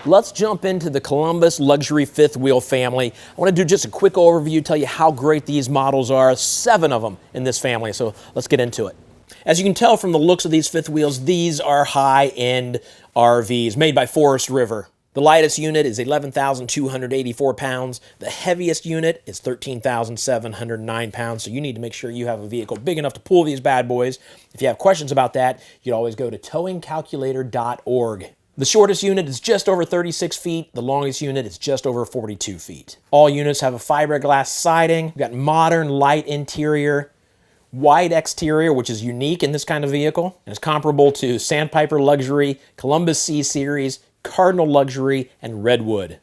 Let's jump into the Columbus luxury fifth wheel family. I want to do just a quick overview, tell you how great these models are. 7 of them in this family, so let's get into it. As you can tell from the looks of these fifth wheels, these are high-end RVs made by Forest River. The lightest unit is 11,284 pounds. The heaviest unit is 13,709 pounds. So you need to make sure you have a vehicle big enough to pull these bad boys. If you have questions about that, you can always go to towingcalculator.org. The shortest unit is just over 36 feet. The longest unit is just over 42 feet. All units have a fiberglass siding. We've got modern light interior, wide exterior, which is unique in this kind of vehicle, and is comparable to Sandpiper Luxury, Columbus C Series, Cardinal Luxury, and Redwood.